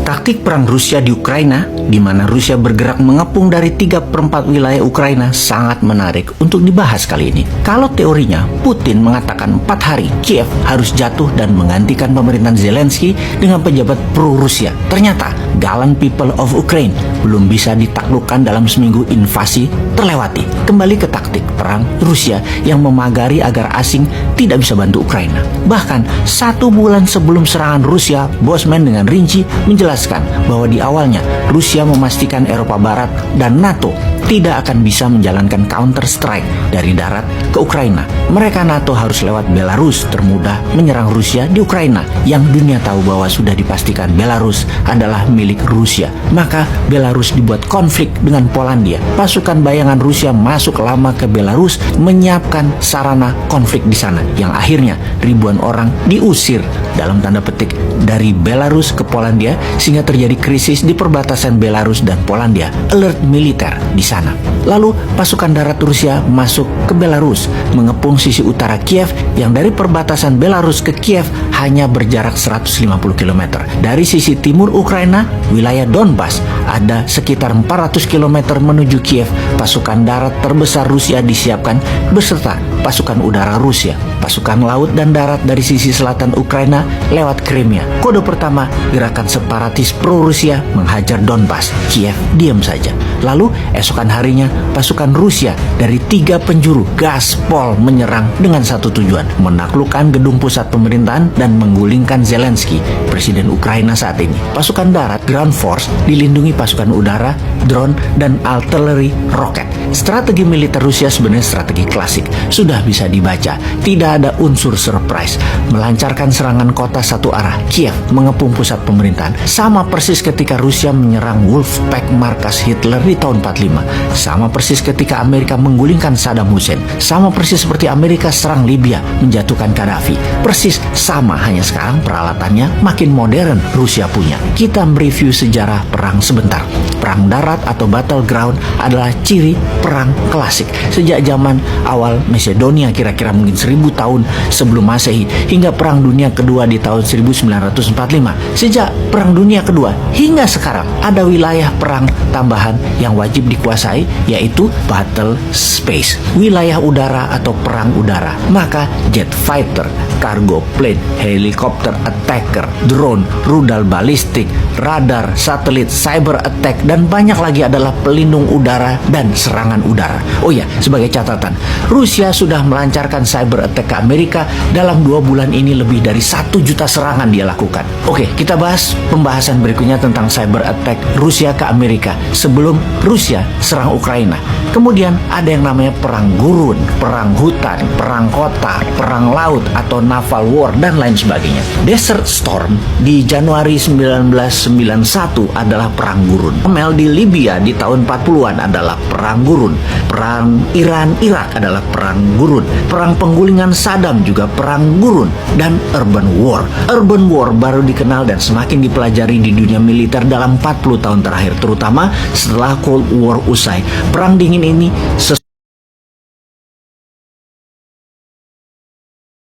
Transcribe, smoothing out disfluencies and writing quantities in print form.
Taktik perang Rusia di Ukraina, di mana Rusia bergerak mengepung dari 3/4 wilayah Ukraina, sangat menarik untuk dibahas kali ini. Kalau teorinya, Putin mengatakan 4 hari Kiev harus jatuh dan menggantikan pemerintahan Zelensky dengan pejabat pro-Rusia. Ternyata, gallant people of Ukraine belum bisa ditaklukkan dalam seminggu invasi terlewati. Kembali ke taktik perang Rusia yang memagari agar asing tidak bisa bantu Ukraina. Bahkan, 1 bulan sebelum serangan Rusia, Bosman dengan rinci menjelaskan bahwa di awalnya Rusia memastikan Eropa Barat dan NATO tidak akan bisa menjalankan counter strike dari darat ke Ukraina. Mereka NATO harus lewat Belarus termudah menyerang Rusia di Ukraina, yang dunia tahu bahwa sudah dipastikan Belarus adalah milik Rusia. Maka Belarus dibuat konflik dengan Polandia. Pasukan bayangan Rusia masuk lama ke Belarus menyiapkan sarana konflik di sana, yang akhirnya ribuan orang diusir dalam tanda petik dari Belarus ke Polandia, sehingga terjadi krisis di perbatasan Belarus dan Polandia. Alert militer di sana. Lalu pasukan darat Rusia masuk ke Belarus, mengepung sisi utara Kiev yang dari perbatasan Belarus ke Kiev hanya berjarak 150 km. Dari sisi timur Ukraina, wilayah Donbas, ada sekitar 400 km menuju Kiev. Pasukan darat terbesar Rusia disiapkan beserta pasukan udara Rusia. Pasukan laut dan darat dari sisi selatan Ukraina lewat Crimea. Kode pertama, gerakan separatis pro-Rusia menghajar Donbas. Kiev diam saja. Lalu esokan harinya, pasukan Rusia dari 3 penjuru gaspol menyerang dengan satu tujuan: menaklukkan gedung pusat pemerintahan dan menggulingkan Zelensky, presiden Ukraina saat ini. Pasukan darat, ground force, dilindungi pasukan udara, drone, dan artillery roket. Strategi militer Rusia sebenarnya strategi klasik, sudah bisa dibaca, tidak ada unsur surprise. Melancarkan serangan kota satu arah, Kiev mengepung pusat pemerintahan. Sama persis ketika Rusia menyerang Wolfpack markas Hitler di tahun 45. Sama persis ketika Amerika menggulingkan Saddam Hussein. Sama persis seperti Amerika serang Libya, menjatuhkan Gaddafi. Persis sama, hanya sekarang peralatannya makin modern Rusia punya. Kita mereview sejarah perang sebentar. Perang darat atau battleground adalah ciri perang klasik. Sejak zaman awal Macedonia, kira-kira mungkin 1000 tahun sebelum Masehi, hingga Perang Dunia Kedua di tahun 1945. Sejak Perang Dunia Kedua hingga sekarang ada wilayah perang tambahan yang wajib dikuasai, yaitu battle space, wilayah udara atau perang udara. Maka jet fighter, cargo plane, helikopter attacker, drone, rudal balistik, radar, satelit, cyber attack, dan banyak lagi adalah pelindung udara dan serangan udara. Oh ya, sebagai catatan, Rusia sudah melancarkan cyber attack ke Amerika. Dalam 2 bulan ini lebih dari 1 juta serangan dia lakukan. Oke, kita bahas pembahasan berikutnya tentang cyber attack Rusia ke Amerika sebelum Rusia serang Ukraina. Kemudian ada yang namanya perang gurun, perang hutan, perang kota, perang laut atau naval war, dan lain sebagainya. Desert Storm di Januari 1991 adalah perang gurun. Mel di Libya di tahun 40-an adalah perang gurun. Perang Iran-Irak adalah perang gurun. Perang penggulingan Saddam juga perang gurun. Dan urban war. Urban war baru dikenal dan semakin dipelajari di dunia militer dalam 40 tahun terakhir, terutama setelah Cold War usai. Perang dingin ini